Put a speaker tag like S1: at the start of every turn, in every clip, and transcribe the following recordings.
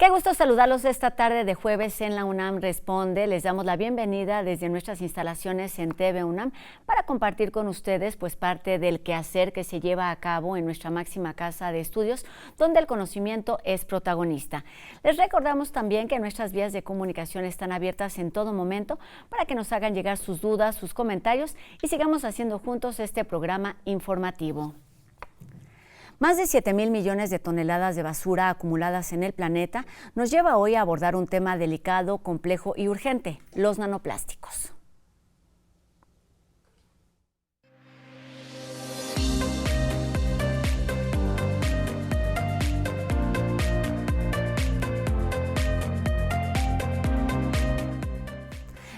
S1: Qué gusto saludarlos esta tarde de jueves en la UNAM Responde. Les damos la bienvenida desde nuestras instalaciones en TV UNAM para compartir con ustedes parte del quehacer que se lleva a cabo en nuestra máxima casa de estudios, donde el conocimiento es protagonista. Les recordamos también que nuestras vías de comunicación están abiertas en todo momento para que nos hagan llegar sus dudas, sus comentarios y sigamos haciendo juntos este programa informativo. Más de 7,000 millones de toneladas de basura acumuladas en el planeta nos lleva hoy a abordar un tema delicado, complejo y urgente: los nanoplásticos.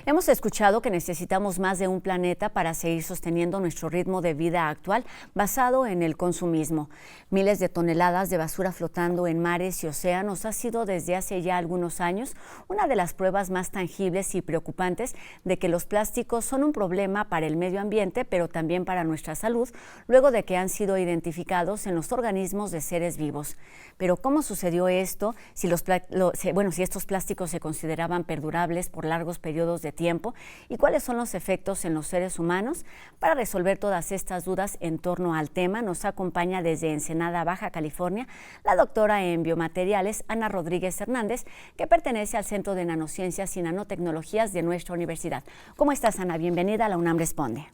S1: Hemos escuchado que necesitamos más de un planeta para seguir sosteniendo nuestro ritmo de vida actual basado en el consumismo. Miles de toneladas de basura flotando en mares y océanos ha sido desde hace ya algunos años una de las pruebas más tangibles y preocupantes de que los plásticos son un problema para el medio ambiente, pero también para nuestra salud, luego de que han sido identificados en los organismos de seres vivos. Pero ¿cómo sucedió esto? Si estos plásticos se consideraban perdurables por largos periodos de tiempo, y cuáles son los efectos en los seres humanos. Para resolver todas estas dudas en torno al tema, nos acompaña desde Ensenada, Baja California, la doctora en biomateriales Ana Rodríguez Hernández, que pertenece al Centro de Nanociencias y Nanotecnologías de nuestra universidad. ¿Cómo estás, Ana? Bienvenida a la UNAM Responde.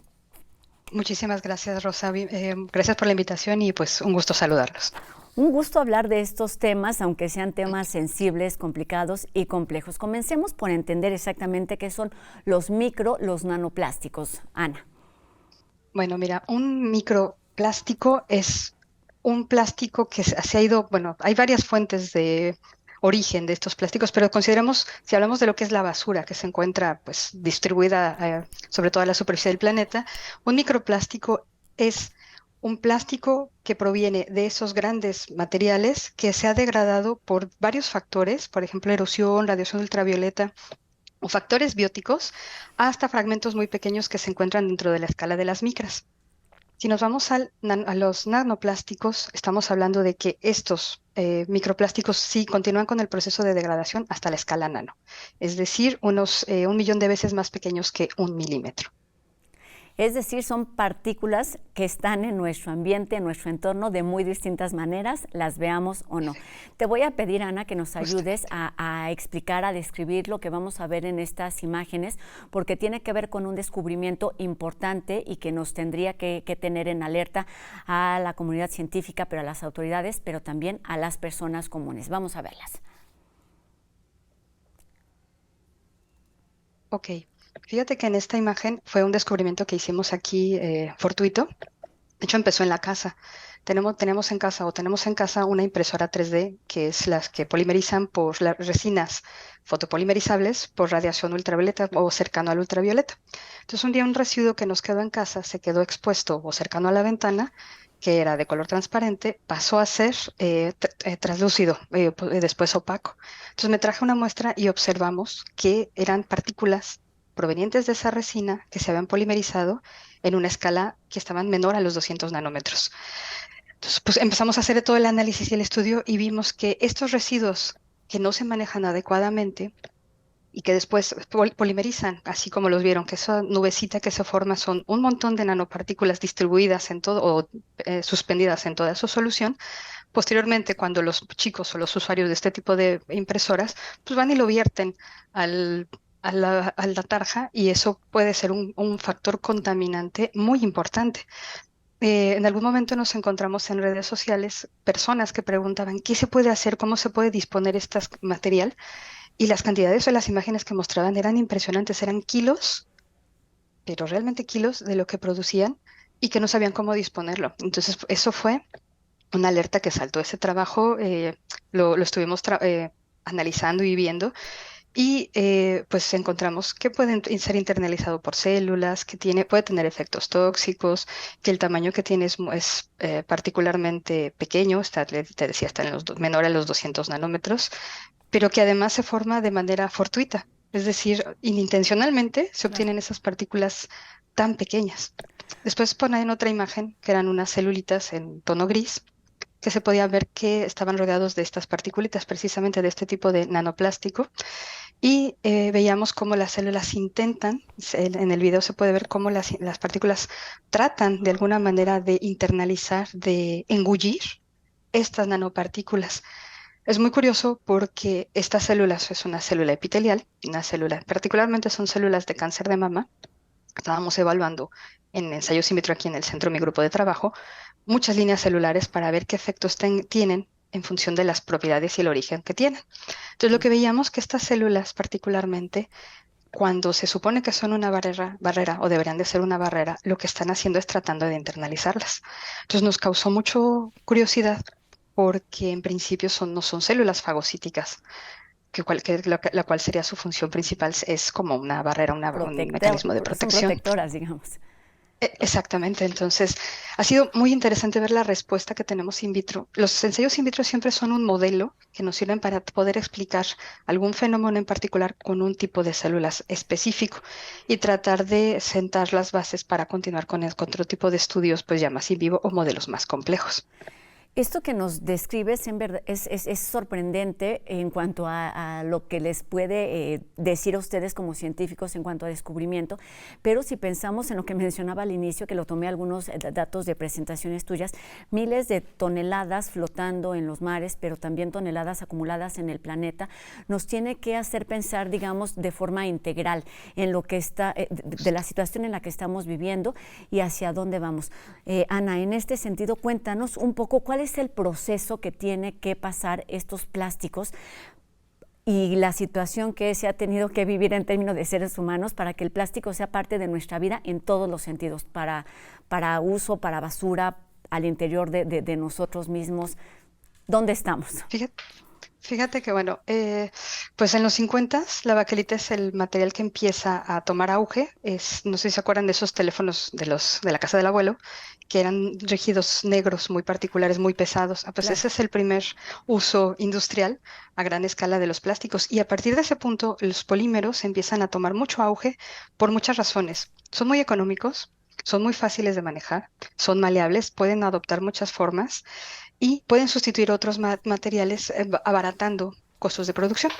S2: Muchísimas gracias, Rosa. Gracias por la invitación y un gusto saludarlos.
S1: Un gusto hablar de estos temas, aunque sean temas sensibles, complicados y complejos. Comencemos por entender exactamente qué son los nanoplásticos. Ana.
S2: Bueno, mira, un microplástico es un plástico que se ha ido, hay varias fuentes de origen de estos plásticos, pero consideremos, si hablamos de lo que es la basura que se encuentra distribuida sobre toda la superficie del planeta, un microplástico es un plástico que proviene de esos grandes materiales que se ha degradado por varios factores, por ejemplo, erosión, radiación ultravioleta o factores bióticos, hasta fragmentos muy pequeños que se encuentran dentro de la escala de las micras. Si nos vamos a los nanoplásticos, estamos hablando de que estos microplásticos sí continúan con el proceso de degradación hasta la escala nano, es decir, unos 1.000.000 de veces más pequeños que 1 milímetro.
S1: Es decir, son partículas que están en nuestro ambiente, en nuestro entorno, de muy distintas maneras, las veamos o no. Te voy a pedir, Ana, que nos ayudes a explicar, a describir lo que vamos a ver en estas imágenes, porque tiene que ver con un descubrimiento importante y que nos tendría que tener en alerta a la comunidad científica, pero a las autoridades, pero también a las personas comunes. Vamos a verlas.
S2: Ok. Fíjate que en esta imagen fue un descubrimiento que hicimos aquí fortuito. De hecho, empezó en la casa. Tenemos en casa una impresora 3D, que es las que polimerizan por las resinas fotopolimerizables por radiación ultravioleta o cercano al ultravioleta. Entonces, un día un residuo que nos quedó en casa se quedó expuesto o cercano a la ventana, que era de color transparente, pasó a ser translúcido, después opaco. Entonces me traje una muestra y observamos que eran partículas provenientes de esa resina que se habían polimerizado en una escala que estaban menor a los 200 nanómetros. Entonces, empezamos a hacer todo el análisis y el estudio y vimos que estos residuos que no se manejan adecuadamente y que después polimerizan, así como los vieron, que esa nubecita que se forma son un montón de nanopartículas distribuidas en todo o suspendidas en toda su solución. Posteriormente, cuando los chicos o los usuarios de este tipo de impresoras van y lo vierten a la tarja, y eso puede ser un factor contaminante muy importante. En algún momento nos encontramos en redes sociales personas que preguntaban qué se puede hacer, cómo se puede disponer este material, y las cantidades o las imágenes que mostraban eran impresionantes, eran kilos, pero realmente kilos de lo que producían y que no sabían cómo disponerlo. Entonces eso fue una alerta que saltó. Ese trabajo lo estuvimos analizando y viendo. Y encontramos que puede ser internalizado por células, que puede tener efectos tóxicos, que el tamaño que tiene es particularmente pequeño, te decía, está menor a los 200 nanómetros, pero que además se forma de manera fortuita, es decir, inintencionalmente se obtienen esas partículas tan pequeñas. Después ponen otra imagen, que eran unas celulitas en tono gris, que se podía ver que estaban rodeados de estas partículas, precisamente de este tipo de nanoplástico, y veíamos cómo las células intentan, en el video se puede ver cómo las partículas tratan de alguna manera de internalizar, de engullir estas nanopartículas. Es muy curioso porque estas células es una célula epitelial, una célula, particularmente son células de cáncer de mama. Estábamos evaluando en ensayos in vitro aquí en el centro, mi grupo de trabajo, muchas líneas celulares para ver qué efectos tienen en función de las propiedades y el origen que tienen. Entonces, lo que veíamos que estas células particularmente, cuando se supone que son una barrera o deberían de ser una barrera, lo que están haciendo es tratando de internalizarlas. Entonces, nos causó mucho curiosidad porque en principio no son células fagocíticas, la cual sería su función principal, es como una barrera, un mecanismo de
S1: Son
S2: protección.
S1: protectoras, digamos.
S2: Exactamente, entonces ha sido muy interesante ver la respuesta que tenemos in vitro. Los ensayos in vitro siempre son un modelo que nos sirven para poder explicar algún fenómeno en particular con un tipo de células específico y tratar de sentar las bases para continuar con otro tipo de estudios, pues ya más in vivo o modelos más complejos.
S1: Esto que nos describes en verdad es sorprendente en cuanto a lo que les puede decir a ustedes como científicos en cuanto a descubrimiento, pero si pensamos en lo que mencionaba al inicio, que lo tomé algunos datos de presentaciones tuyas, miles de toneladas flotando en los mares, pero también toneladas acumuladas en el planeta, nos tiene que hacer pensar, digamos, de forma integral en lo que está, de la situación en la que estamos viviendo y hacia dónde vamos. Ana, en este sentido, cuéntanos un poco cuál es el proceso que tiene que pasar estos plásticos y la situación que se ha tenido que vivir en términos de seres humanos para que el plástico sea parte de nuestra vida en todos los sentidos, para uso, para basura, al interior de nosotros mismos. ¿Dónde estamos?
S2: Fíjate que, bueno, pues en los 50 la baquelita es el material que empieza a tomar auge. No sé si se acuerdan de esos teléfonos de la casa del abuelo, que eran rígidos negros muy particulares, muy pesados. Pues
S1: Claro.
S2: ese es el primer uso industrial a gran escala de los plásticos. Y a partir de ese punto, los polímeros empiezan a tomar mucho auge por muchas razones. Son muy económicos, son muy fáciles de manejar, son maleables, pueden adoptar muchas formas y pueden sustituir otros materiales abaratando costos de producción.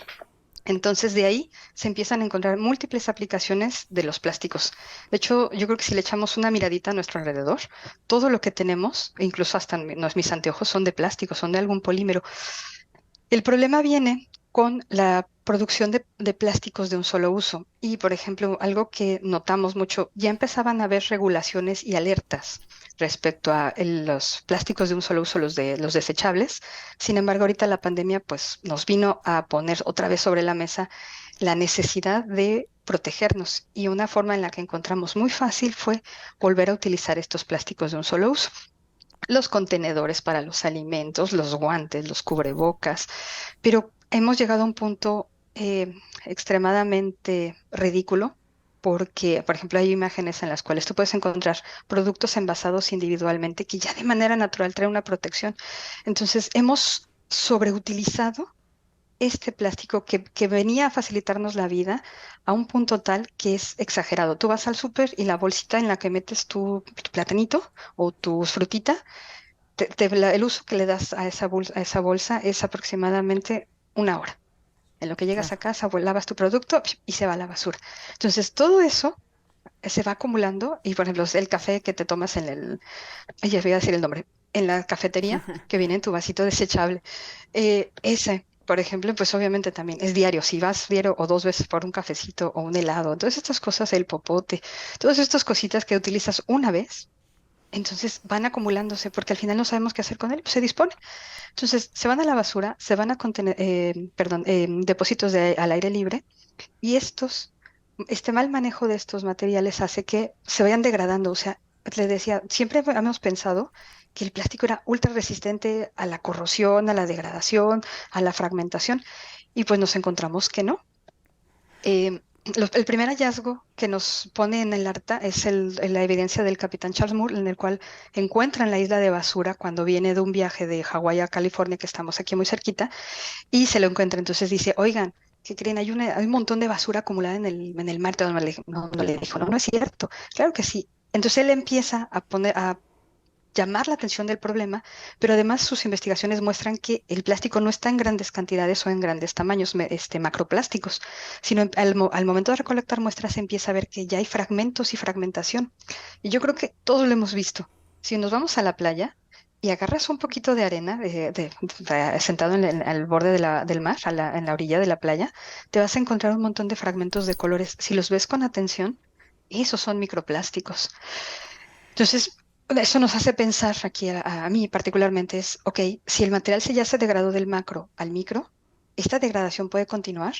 S2: Entonces, de ahí se empiezan a encontrar múltiples aplicaciones de los plásticos. De hecho, yo creo que si le echamos una miradita a nuestro alrededor, todo lo que tenemos, e incluso hasta mis anteojos, son de plástico, son de algún polímero. El problema viene con la producción de plásticos de un solo uso. Y, por ejemplo, algo que notamos mucho, ya empezaban a haber regulaciones y alertas respecto a los plásticos de un solo uso, los desechables. Sin embargo, ahorita la pandemia pues, nos vino a poner otra vez sobre la mesa la necesidad de protegernos. Y una forma en la que encontramos muy fácil fue volver a utilizar estos plásticos de un solo uso. Los contenedores para los alimentos, los guantes, los cubrebocas, pero hemos llegado a un punto extremadamente ridículo porque, por ejemplo, hay imágenes en las cuales tú puedes encontrar productos envasados individualmente que ya de manera natural traen una protección. Entonces, hemos sobreutilizado este plástico que venía a facilitarnos la vida a un punto tal que es exagerado. Tú vas al súper y la bolsita en la que metes tu platanito o tu frutita, el uso que le das a esa bolsa es aproximadamente una hora. En lo que llegas
S1: Claro.
S2: a casa, lavas tu producto y se va a la basura. Entonces, todo eso se va acumulando y, por ejemplo, el café que te tomas ya voy a decir el nombre, en la cafetería que viene en tu vasito desechable. Ese, por ejemplo, pues obviamente también es diario. Si vas diario o 2 veces por un cafecito o un helado, todas estas cosas, el popote, todas estas cositas que utilizas una vez, entonces van acumulándose porque al final no sabemos qué hacer con él, pues se dispone. Entonces se van a la basura, se van a depósitos al aire libre y este mal manejo de estos materiales hace que se vayan degradando. O sea, le decía, siempre hemos pensado que el plástico era ultra resistente a la corrosión, a la degradación, a la fragmentación y pues nos encontramos que no. El primer hallazgo que nos pone en el arta es la evidencia del capitán Charles Moore, en el cual encuentran la isla de basura cuando viene de un viaje de Hawái a California, que estamos aquí muy cerquita, y se lo encuentra. Entonces dice, oigan, ¿qué creen? Hay un montón de basura acumulada en el mar. No, no le dijo, no, no es cierto. Claro que sí. Entonces él empieza a llamar la atención del problema, pero además sus investigaciones muestran que el plástico no está en grandes cantidades o en grandes tamaños, macroplásticos, sino al momento de recolectar muestras se empieza a ver que ya hay fragmentos y fragmentación. Y yo creo que todos lo hemos visto. Si nos vamos a la playa y agarras un poquito de arena sentado al borde del mar, en la orilla de la playa, te vas a encontrar un montón de fragmentos de colores. Si los ves con atención, esos son microplásticos. Entonces, eso nos hace pensar aquí a mí particularmente es, ok, si el material ya se degradó del macro al micro, esta degradación puede continuar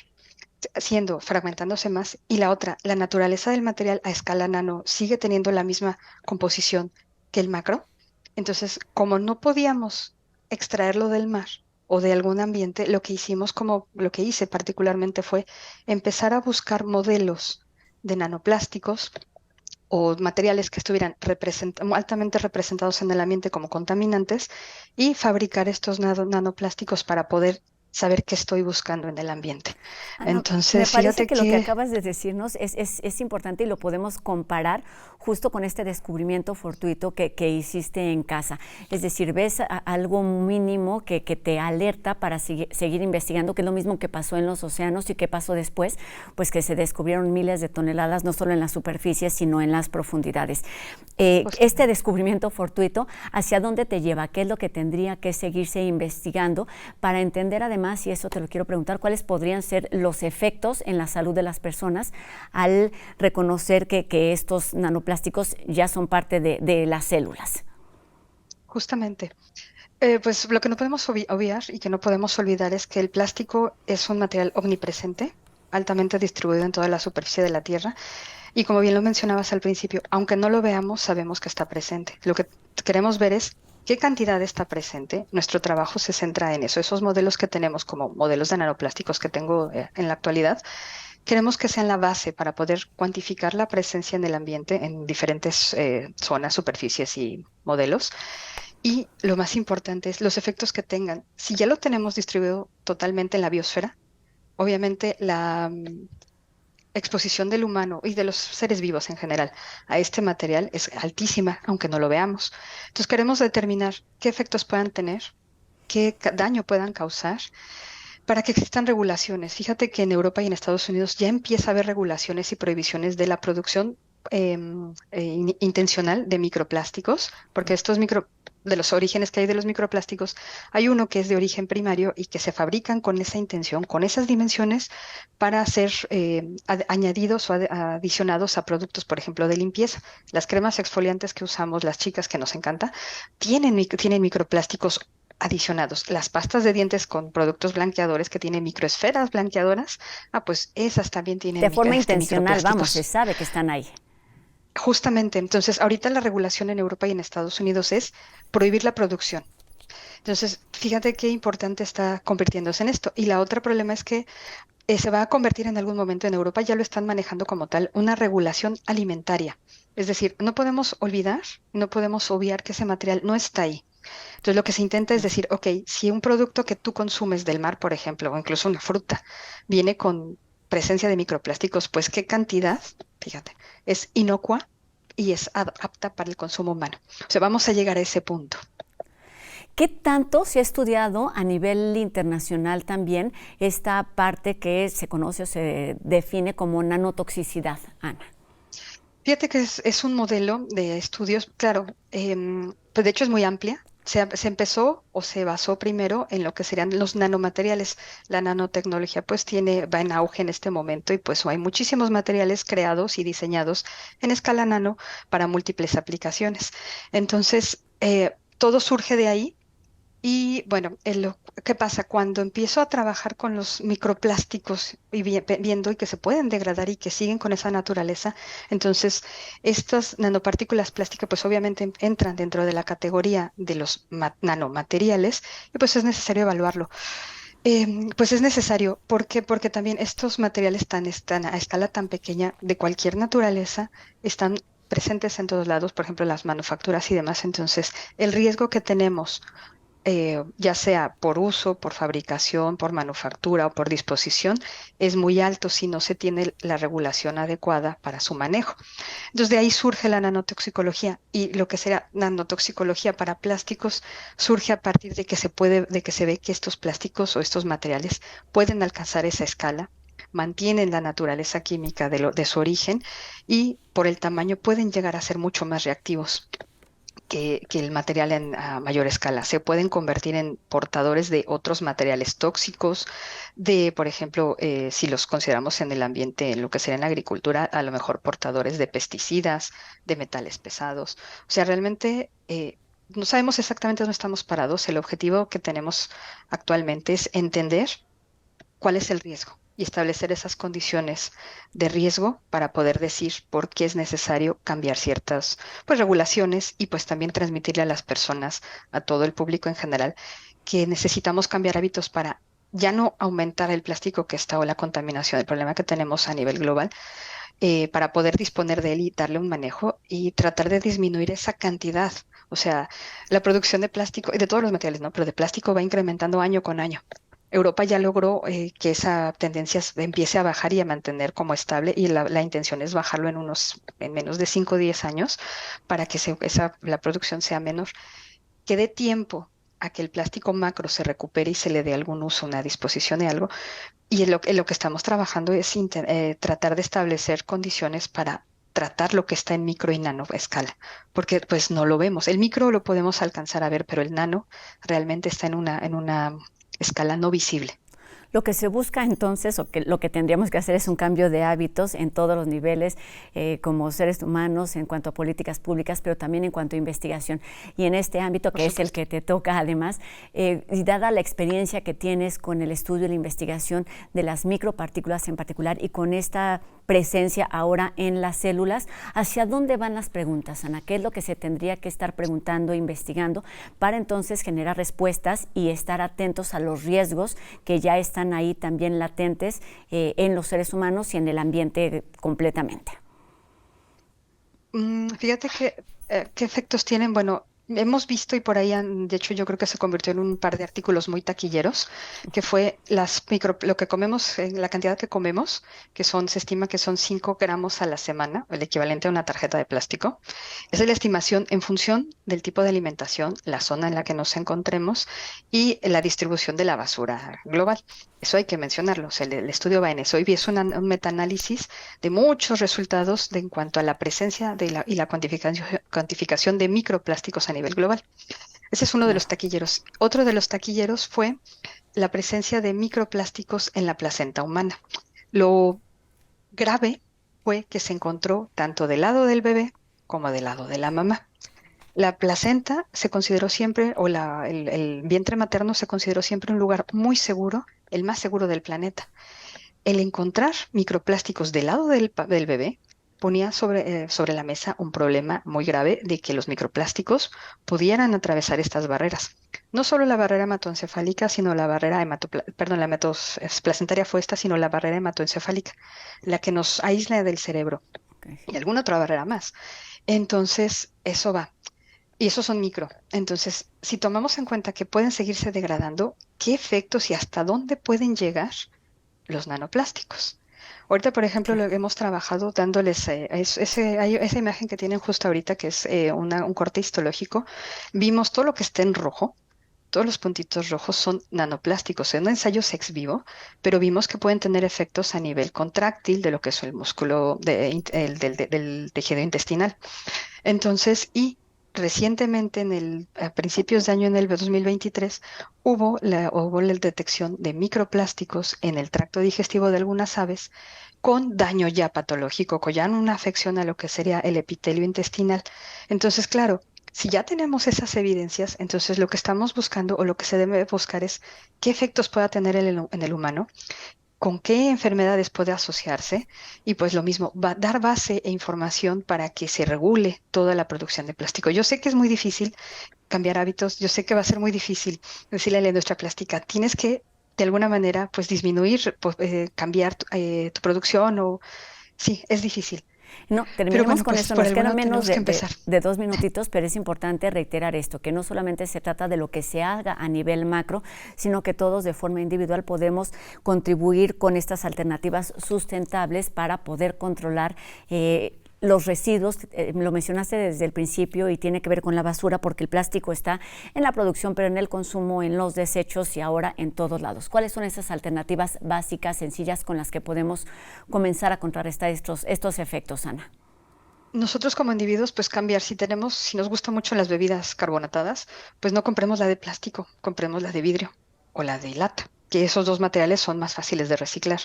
S2: fragmentándose más. Y la otra, la naturaleza del material a escala nano sigue teniendo la misma composición que el macro. Entonces, como no podíamos extraerlo del mar o de algún ambiente, lo que hicimos, como lo que hice particularmente, fue empezar a buscar modelos de nanoplásticos o materiales que estuvieran altamente representados en el ambiente como contaminantes y fabricar estos nanoplásticos para poder saber qué estoy buscando en el ambiente.
S1: Ana, me
S2: Entonces,
S1: parece
S2: fíjate
S1: que lo que
S2: que
S1: acabas de decirnos es importante y lo podemos comparar justo con este descubrimiento fortuito que hiciste en casa. Es decir, ves algo mínimo que te alerta para seguir investigando, que es lo mismo que pasó en los océanos y que pasó después, pues que se descubrieron miles de toneladas, no solo en la superficie, sino en las profundidades. Este descubrimiento fortuito, ¿hacia dónde te lleva? ¿Qué es lo que tendría que seguirse investigando para entender además, y eso te lo quiero preguntar, cuáles podrían ser los efectos en la salud de las personas al reconocer que estos nanoplásticos ya son parte de las células?
S2: justamente, pues lo que no podemos obviar y que no podemos olvidar es que el plástico es un material omnipresente, altamente distribuido en toda la superficie de la Tierra. Y como bien lo mencionabas al principio, aunque no lo veamos, sabemos que está presente. Lo que queremos ver es qué cantidad está presente. Nuestro trabajo se centra en eso. Esos modelos que tenemos como modelos de nanoplásticos que tengo en la actualidad, queremos que sean la base para poder cuantificar la presencia en el ambiente en diferentes zonas, superficies y modelos. Y lo más importante es los efectos que tengan. Si ya lo tenemos distribuido totalmente en la biosfera, obviamente la exposición del humano y de los seres vivos en general a este material es altísima, aunque no lo veamos. Entonces queremos determinar qué efectos puedan tener, qué daño puedan causar, para que existan regulaciones. Fíjate que en Europa y en Estados Unidos ya empieza a haber regulaciones y prohibiciones de la producción intencional de microplásticos, porque de los orígenes que hay de los microplásticos, hay uno que es de origen primario y que se fabrican con esa intención, con esas dimensiones, para ser añadidos o adicionados a productos, por ejemplo, de limpieza. Las cremas exfoliantes que usamos, las chicas que nos encanta, tienen microplásticos adicionados. Las pastas de dientes con productos blanqueadores que tienen microesferas blanqueadoras, pues esas también tienen
S1: De forma intencional, vamos, se
S2: microplásticos.
S1: sabe que están ahí.
S2: Justamente, entonces, ahorita la regulación en Europa y en Estados Unidos es prohibir la producción. Entonces, fíjate qué importante está convirtiéndose en esto. Y la otra problema es que se va a convertir en algún momento en Europa, ya lo están manejando como tal, una regulación alimentaria. Es decir, no podemos olvidar, no podemos obviar que ese material no está ahí. Entonces, lo que se intenta es decir, ok, si un producto que tú consumes del mar, por ejemplo, o incluso una fruta, viene con presencia de microplásticos, pues qué cantidad, fíjate, es inocua y es apta para el consumo humano. O sea, vamos a llegar a ese punto.
S1: ¿Qué tanto se ha estudiado a nivel internacional también esta parte que se conoce o se define como nanotoxicidad, Ana?
S2: Fíjate que es un modelo de estudios, claro, pues de hecho es muy amplia. Se empezó o se basó primero en lo que serían los nanomateriales. La nanotecnología pues va en auge en este momento y pues hay muchísimos materiales creados y diseñados en escala nano para múltiples aplicaciones. Entonces, todo surge de ahí. Y bueno, ¿qué pasa? Cuando empiezo a trabajar con los microplásticos y viendo y que se pueden degradar y que siguen con esa naturaleza, entonces estas nanopartículas plásticas pues obviamente entran dentro de la categoría de los nanomateriales y pues es necesario evaluarlo. Pues es necesario, ¿por qué? Porque también estos materiales están a escala tan pequeña de cualquier naturaleza, están presentes en todos lados, por ejemplo, las manufacturas y demás. Entonces, el riesgo que tenemos ya sea por uso, por fabricación, por manufactura o por disposición, es muy alto si no se tiene la regulación adecuada para su manejo. Entonces de ahí surge la nanotoxicología y lo que será nanotoxicología para plásticos surge a partir de que se ve que estos plásticos o estos materiales pueden alcanzar esa escala, mantienen la naturaleza química de su origen y por el tamaño pueden llegar a ser mucho más reactivos que el material a mayor escala. Se pueden convertir en portadores de otros materiales tóxicos, por ejemplo, si los consideramos en el ambiente, en lo que sería en la agricultura, a lo mejor portadores de pesticidas, de metales pesados. O sea, realmente no sabemos exactamente dónde estamos parados. El objetivo que tenemos actualmente es entender cuál es el riesgo y establecer esas condiciones de riesgo para poder decir por qué es necesario cambiar ciertas pues regulaciones y pues también transmitirle a las personas, a todo el público en general, que necesitamos cambiar hábitos para ya no aumentar el plástico que está o la contaminación, el problema que tenemos a nivel global, para poder disponer de él y darle un manejo y tratar de disminuir esa cantidad. O sea, la producción de plástico y de todos los materiales, ¿no? Pero de plástico va incrementando año con año. Europa ya logró que esa tendencia empiece a bajar y a mantener como estable y la intención es bajarlo en menos de 5 o 10 años para que la producción sea menor, que dé tiempo a que el plástico macro se recupere y se le dé algún uso, una disposición de algo. Y en lo que estamos trabajando es tratar de establecer condiciones para tratar lo que está en micro y nano escala, porque pues no lo vemos. El micro lo podemos alcanzar a ver, pero el nano realmente está en una escala no visible.
S1: Lo que se busca entonces, o que lo que tendríamos que hacer es un cambio de hábitos en todos los niveles, como seres humanos, en cuanto a políticas públicas, pero también en cuanto a investigación. Y en este ámbito, que es el que te toca además, y dada la experiencia que tienes con el estudio y la investigación de las micropartículas en particular y con esta presencia ahora en las células, ¿hacia dónde van las preguntas, Ana? ¿Qué es lo que se tendría que estar preguntando, investigando, para entonces generar respuestas y estar atentos a los riesgos que ya están ahí también latentes en los seres humanos y en el ambiente completamente?
S2: Fíjate que, qué efectos tienen. Bueno, hemos visto y por ahí de hecho yo creo que se convirtió en un par de artículos muy taquilleros, que fue lo que comemos, la cantidad que comemos, se estima que son 5 gramos a la semana, el equivalente a una tarjeta de plástico. Esa es la estimación en función del tipo de alimentación, la zona en la que nos encontremos y la distribución de la basura global. Eso hay que mencionarlo, o sea, el estudio va en eso. Y es un metaanálisis de muchos resultados en cuanto a la presencia y la cuantificación de microplásticos a nivel global. Ese es uno de los
S1: Claro.
S2: taquilleros. Otro de los taquilleros fue la presencia de microplásticos en la placenta humana. Lo grave fue que se encontró tanto del lado del bebé como del lado de la mamá. La placenta se consideró siempre, o el vientre materno se consideró siempre un lugar muy seguro, el más seguro del planeta. El encontrar microplásticos del lado del bebé ponía sobre la mesa un problema muy grave de que los microplásticos pudieran atravesar estas barreras. No solo la barrera hematoencefálica, sino la barrera la placentaria fue esta, sino la barrera hematoencefálica, la que nos aísla del cerebro
S1: Okay.
S2: y alguna otra barrera más. Entonces, eso va. Y esos son micro. Entonces, si tomamos en cuenta que pueden seguirse degradando, ¿qué efectos y hasta dónde pueden llegar los nanoplásticos? Ahorita, por ejemplo,
S1: Okay.
S2: lo que hemos trabajado dándoles esa imagen que tienen justo ahorita, que es un corte histológico, vimos todo lo que está en rojo. Todos los puntitos rojos son nanoplásticos en ensayos ex vivo, pero vimos que pueden tener efectos a nivel contráctil de lo que es el músculo del tejido intestinal. Entonces, y recientemente, a principios de año, en el 2023, hubo la detección de microplásticos en el tracto digestivo de algunas aves con daño ya patológico, con ya una afección a lo que sería el epitelio intestinal. Entonces, claro, si ya tenemos esas evidencias, entonces lo que estamos buscando o lo que se debe buscar es qué efectos pueda tener en el humano, con qué enfermedades puede asociarse y pues lo mismo, va a dar base e información para que se regule toda la producción de plástico. Yo sé que es muy difícil cambiar hábitos, yo sé que va a ser muy difícil decirle a la industria plástica, tienes que de alguna manera pues disminuir, cambiar tu producción o sí, es difícil.
S1: No,
S2: Pero
S1: terminemos
S2: bueno,
S1: con
S2: pues
S1: esto,
S2: por
S1: nos quedan
S2: alguno
S1: menos
S2: tenemos que empezar.
S1: de 2 minutitos, pero es importante reiterar esto, que no solamente se trata de lo que se haga a nivel macro, sino que todos de forma individual podemos contribuir con estas alternativas sustentables para poder controlar los residuos. Lo mencionaste desde el principio y tiene que ver con la basura, porque el plástico está en la producción, pero en el consumo, en los desechos y ahora en todos lados. ¿Cuáles son esas alternativas básicas, sencillas, con las que podemos comenzar a contrarrestar estos efectos, Ana?
S2: Nosotros como individuos, pues cambiar, si nos gustan mucho las bebidas carbonatadas, pues no compremos la de plástico, compremos la de vidrio o la de lata, que esos dos materiales son más fáciles de reciclar.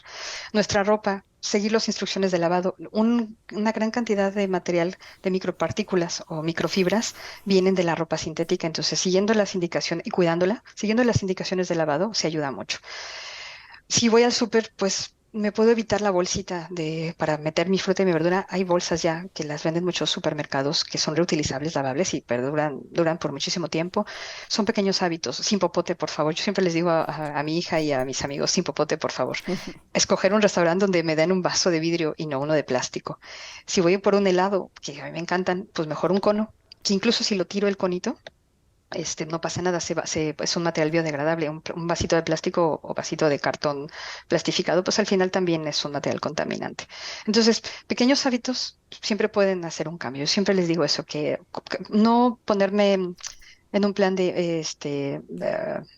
S2: Nuestra ropa, seguir las instrucciones de lavado, una gran cantidad de material de micropartículas o microfibras vienen de la ropa sintética, entonces siguiendo las indicaciones y cuidándola, siguiendo las indicaciones de lavado, se ayuda mucho. Si voy al súper, pues me puedo evitar la bolsita para meter mi fruta y mi verdura. Hay bolsas ya que las venden muchos supermercados que son reutilizables, lavables y duran por muchísimo tiempo. Son pequeños hábitos. Sin popote, por favor. Yo siempre les digo a mi hija y a mis amigos, sin popote, por favor. Escoger un restaurante donde me den un vaso de vidrio y no uno de plástico. Si voy por un helado, que a mí me encantan, pues mejor un cono, que incluso si lo tiro el conito, no pasa nada, es un material biodegradable, un vasito de plástico o vasito de cartón plastificado, pues al final también es un material contaminante. Entonces, pequeños hábitos siempre pueden hacer un cambio. Yo siempre les digo eso, que no ponerme en un plan de,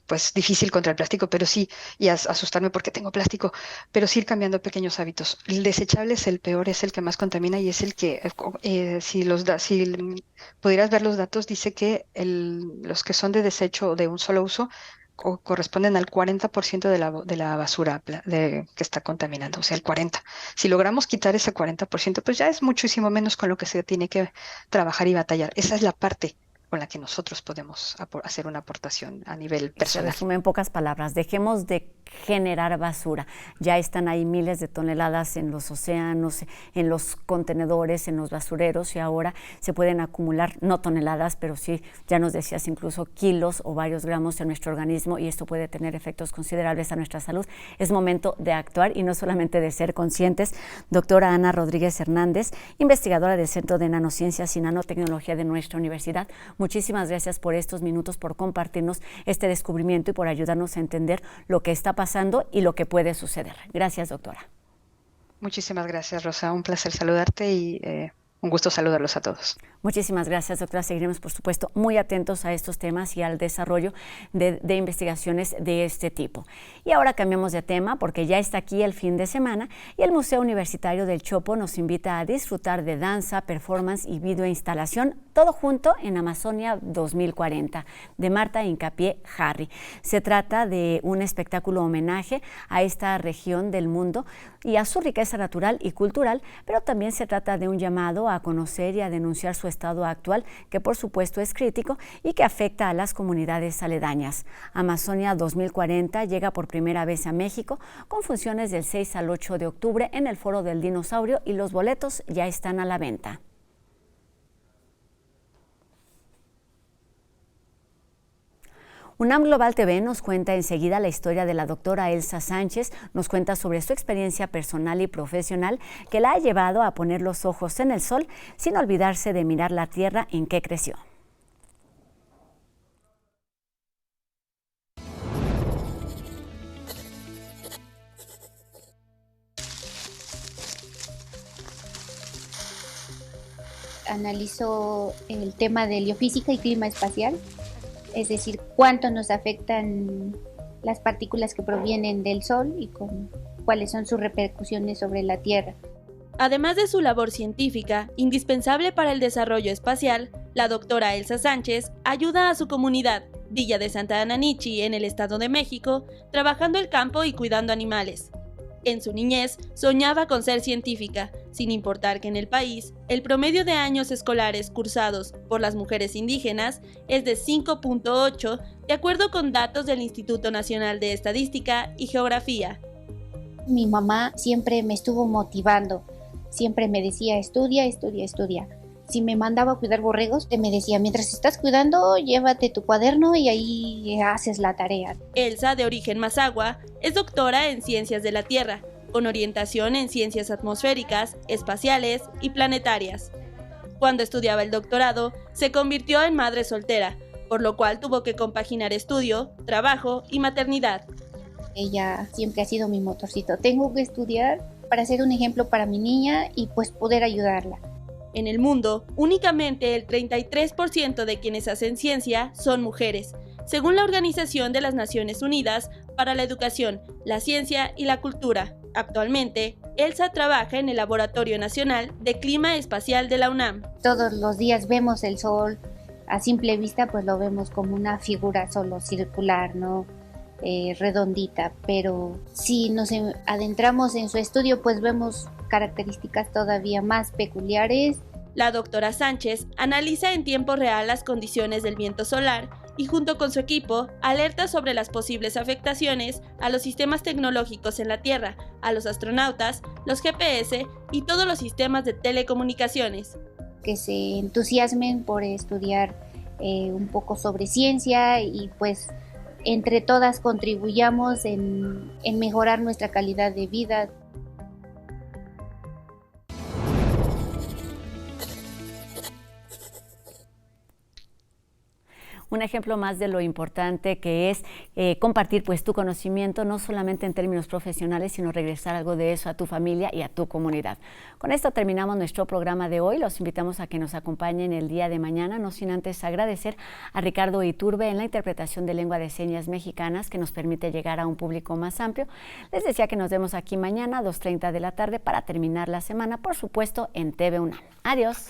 S2: pues difícil contra el plástico, pero sí, y asustarme porque tengo plástico, pero sí ir cambiando pequeños hábitos. El desechable es el peor, es el que más contamina y es el que, si pudieras ver los datos, dice que los que son de desecho o de un solo uso corresponden al 40% de la basura que está contaminando, o sea, el 40%. Si logramos quitar ese 40%, pues ya es muchísimo menos con lo que se tiene que trabajar y batallar. Esa es la parte con la que nosotros podemos hacer una aportación a nivel
S1: Se
S2: personal.
S1: resume en pocas palabras, dejemos de generar basura. Ya están ahí miles de toneladas en los océanos, en los contenedores, en los basureros, y ahora se pueden acumular, no toneladas, pero sí, ya nos decías, incluso kilos o varios gramos en nuestro organismo, y esto puede tener efectos considerables a nuestra salud. Es momento de actuar y no solamente de ser conscientes. Doctora Ana Rodríguez Hernández, investigadora del Centro de Nanociencias y Nanotecnología de nuestra universidad, muchísimas gracias por estos minutos, por compartirnos este descubrimiento y por ayudarnos a entender lo que está pasando y lo que puede suceder. Gracias, doctora.
S2: Muchísimas gracias, Rosa. Un placer saludarte y un gusto saludarlos a todos.
S1: Muchísimas gracias, doctora. Seguiremos, por supuesto, muy atentos a estos temas y al desarrollo de investigaciones de este tipo. Y ahora cambiamos de tema porque ya está aquí el fin de semana y el Museo Universitario del Chopo nos invita a disfrutar de danza, performance y videoinstalación, todo junto en Amazonia 2040, de Marta Hincapié Harry. Se trata de un espectáculo homenaje a esta región del mundo y a su riqueza natural y cultural, pero también se trata de un llamado a conocer y a denunciar su estado actual, que por supuesto es crítico y que afecta a las comunidades aledañas. Amazonia 2040 llega por primera vez a México con funciones del 6 al 8 de octubre en el Foro del Dinosaurio y los boletos ya están a la venta. UNAM Global TV nos cuenta enseguida la historia de la doctora Elsa Sánchez, nos cuenta sobre su experiencia personal y profesional que la ha llevado a poner los ojos en el sol sin olvidarse de mirar la tierra en que creció.
S3: Analizo el tema de heliofísica y clima espacial, es decir, cuánto nos afectan las partículas que provienen del Sol y cuáles son sus repercusiones sobre la Tierra.
S4: Además de su labor científica, indispensable para el desarrollo espacial, la doctora Elsa Sánchez ayuda a su comunidad, Villa de Santa Ana Nichi, en el Estado de México, trabajando el campo y cuidando animales. En su niñez, soñaba con ser científica, sin importar que en el país, el promedio de años escolares cursados por las mujeres indígenas es de 5.8, de acuerdo con datos del Instituto Nacional de Estadística y Geografía.
S3: Mi mamá siempre me estuvo motivando, siempre me decía, estudia, estudia, estudia. Si me mandaba a cuidar borregos, me decía, mientras estás cuidando, llévate tu cuaderno y ahí haces la tarea.
S4: Elsa, de origen mazahua, es doctora en Ciencias de la Tierra, con orientación en ciencias atmosféricas, espaciales y planetarias. Cuando estudiaba el doctorado, se convirtió en madre soltera, por lo cual tuvo que compaginar estudio, trabajo y maternidad.
S3: Ella siempre ha sido mi motorcito. Tengo que estudiar para ser un ejemplo para mi niña y pues poder ayudarla.
S4: En el mundo, únicamente el 33% de quienes hacen ciencia son mujeres, según la Organización de las Naciones Unidas para la Educación, la Ciencia y la Cultura. Actualmente, Elsa trabaja en el Laboratorio Nacional de Clima Espacial de la UNAM.
S3: Todos los días vemos el sol, a simple vista pues lo vemos como una figura solo circular, ¿no? Redondita, pero si nos adentramos en su estudio pues vemos características todavía más peculiares.
S4: La doctora Sánchez analiza en tiempo real las condiciones del viento solar y junto con su equipo alerta sobre las posibles afectaciones a los sistemas tecnológicos en la Tierra, a los astronautas, los GPS y todos los sistemas de telecomunicaciones.
S3: Que se entusiasmen por estudiar un poco sobre ciencia y pues entre todas contribuyamos en mejorar nuestra calidad de vida.
S1: Un ejemplo más de lo importante que es compartir pues tu conocimiento, no solamente en términos profesionales, sino regresar algo de eso a tu familia y a tu comunidad. Con esto terminamos nuestro programa de hoy. Los invitamos a que nos acompañen el día de mañana, no sin antes agradecer a Ricardo Iturbe en la interpretación de lengua de señas mexicanas, que nos permite llegar a un público más amplio. Les decía que nos vemos aquí mañana a 2:30 de la tarde para terminar la semana, por supuesto, en TV UNAM. Adiós.